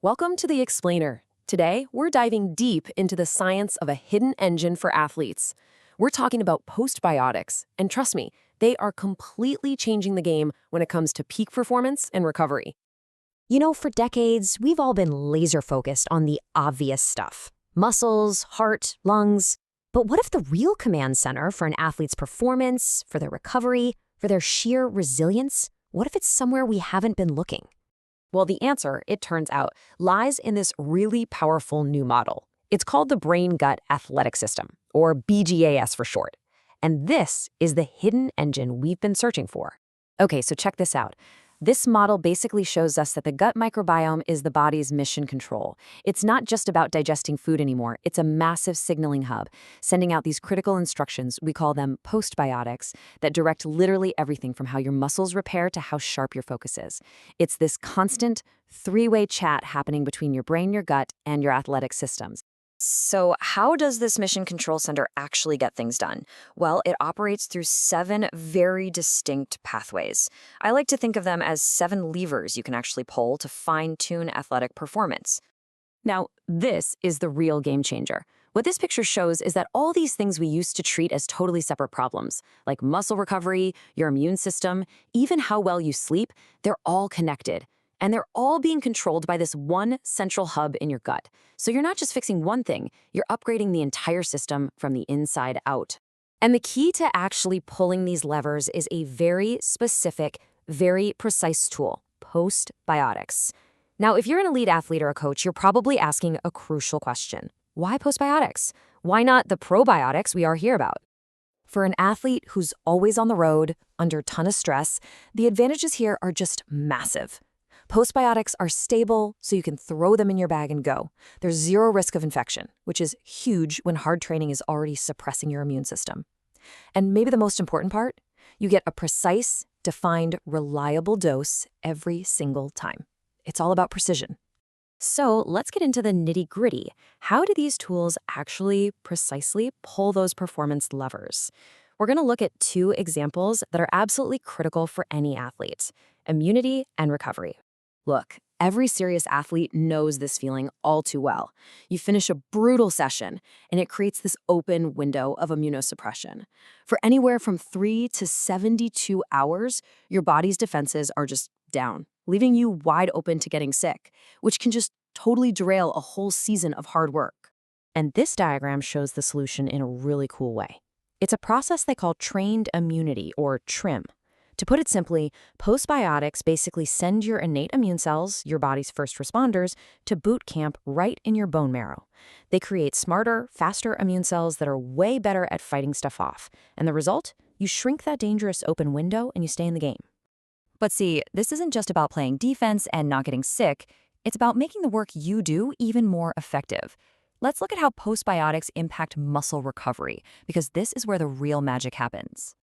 Welcome to The Explainer. Today, we're diving deep into the science of a hidden engine for athletes. We're talking about postbiotics, and trust me, they are completely changing the game when it comes to peak performance and recovery. For decades, we've all been laser-focused on the obvious stuff. Muscles, heart, lungs. But what if the real command center for an athlete's performance, for their recovery, for their sheer resilience, what if it's somewhere we haven't been looking? Well, the answer, it turns out, lies in this really powerful new model. It's called the brain-gut athletic system, or BGAS for short. And this is the hidden engine we've been searching for. Okay, so check this out. This model basically shows us that the gut microbiome is the body's mission control. It's not just about digesting food anymore. It's a massive signaling hub, sending out these critical instructions, we call them postbiotics, that direct literally everything from how your muscles repair to how sharp your focus is. It's this constant three-way chat happening between your brain, your gut, and your athletic systems. So how does this mission control center actually get things done? Well, it operates through 7 very distinct pathways. I like to think of them as 7 levers you can actually pull to fine-tune athletic performance. Now, this is the real game changer. What this picture shows is that all these things we used to treat as totally separate problems, like muscle recovery, your immune system, even how well you sleep, they're all connected. And they're all being controlled by this one central hub in your gut. So you're not just fixing one thing, you're upgrading the entire system from the inside out. And the key to actually pulling these levers is a very specific, very precise tool, postbiotics. Now, if you're an elite athlete or a coach, you're probably asking a crucial question. Why postbiotics? Why not the probiotics we are here about? For an athlete who's always on the road, under a ton of stress, the advantages here are just massive. Postbiotics are stable, so you can throw them in your bag and go. There's zero risk of infection, which is huge when hard training is already suppressing your immune system. And maybe the most important part, you get a precise, defined, reliable dose every single time. It's all about precision. So let's get into the nitty-gritty. How do these tools actually precisely pull those performance levers? We're going to look at 2 examples that are absolutely critical for any athlete: immunity and recovery. Look, every serious athlete knows this feeling all too well. You finish a brutal session, and it creates this open window of immunosuppression. For anywhere from 3 to 72 hours, your body's defenses are just down, leaving you wide open to getting sick, which can just totally derail a whole season of hard work. And this diagram shows the solution in a really cool way. It's a process they call trained immunity, or TRIM. To put it simply, postbiotics basically send your innate immune cells, your body's first responders, to boot camp right in your bone marrow. They create smarter, faster immune cells that are way better at fighting stuff off. And the result? You shrink that dangerous open window and you stay in the game. But see, this isn't just about playing defense and not getting sick. It's about making the work you do even more effective. Let's look at how postbiotics impact muscle recovery, because this is where the real magic happens.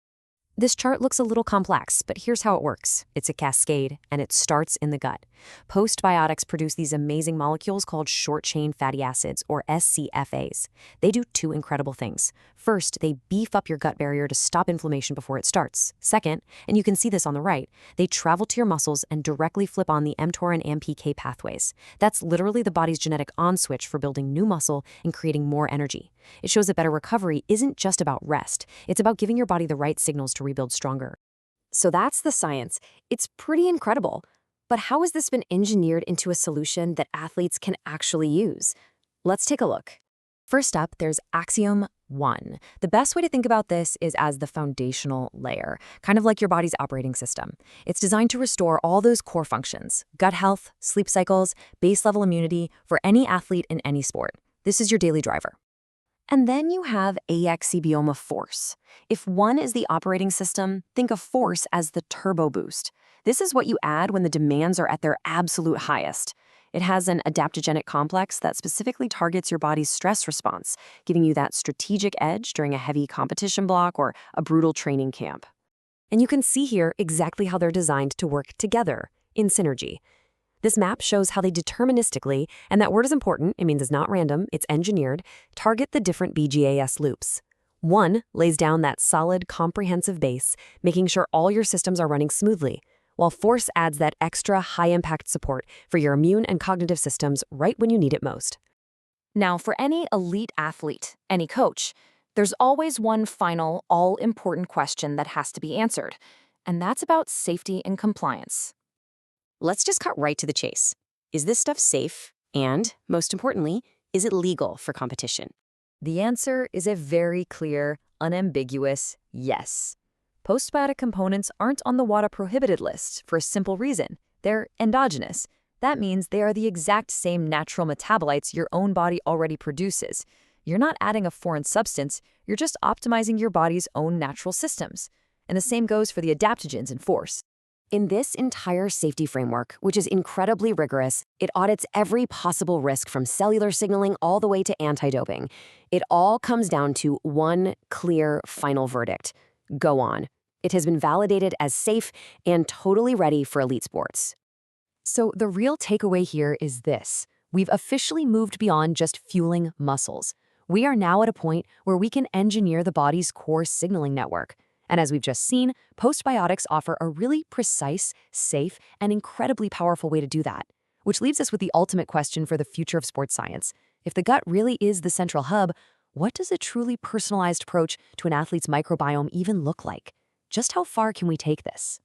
This chart looks a little complex, but here's how it works. It's a cascade, and it starts in the gut. Postbiotics produce these amazing molecules called short-chain fatty acids, or SCFAs. They do 2 incredible things. First, they beef up your gut barrier to stop inflammation before it starts. Second, and you can see this on the right, they travel to your muscles and directly flip on the mTOR and AMPK pathways. That's literally the body's genetic on switch for building new muscle and creating more energy. It shows that better recovery isn't just about rest. It's about giving your body the right signals to rebuild stronger. So that's the science. It's pretty incredible. But how has this been engineered into a solution that athletes can actually use? Let's take a look. First up, there's AXIBIOME 1. The best way to think about this is as the foundational layer, kind of like your body's operating system. It's designed to restore all those core functions: gut health, sleep cycles, base-level immunity for any athlete in any sport. This is your daily driver. And then you have AXIBIOME Force. If 1 is the operating system, think of Force as the turbo boost. This is what you add when the demands are at their absolute highest. It has an adaptogenic complex that specifically targets your body's stress response, giving you that strategic edge during a heavy competition block or a brutal training camp. And you can see here exactly how they're designed to work together, in synergy. This map shows how they deterministically, and that word is important, it means it's not random, it's engineered, target the different BGAS loops. 1 lays down that solid, comprehensive base, making sure all your systems are running smoothly, while Force adds that extra high-impact support for your immune and cognitive systems right when you need it most. Now, for any elite athlete, any coach, there's always one final, all-important question that has to be answered, and that's about safety and compliance. Let's just cut right to the chase. Is this stuff safe? And, most importantly, is it legal for competition? The answer is a very clear, unambiguous yes. Postbiotic components aren't on the WADA prohibited list for a simple reason. They're endogenous. That means they are the exact same natural metabolites your own body already produces. You're not adding a foreign substance, you're just optimizing your body's own natural systems. And the same goes for the adaptogens in Force. In this entire safety framework, which is incredibly rigorous, it audits every possible risk from cellular signaling all the way to anti-doping. It all comes down to one clear final verdict. Go on. It has been validated as safe and totally ready for elite sports. So the real takeaway here is this. We've officially moved beyond just fueling muscles. We are now at a point where we can engineer the body's core signaling network. And as we've just seen, postbiotics offer a really precise, safe, and incredibly powerful way to do that. Which leaves us with the ultimate question for the future of sports science. If the gut really is the central hub, what does a truly personalized approach to an athlete's microbiome even look like? Just how far can we take this?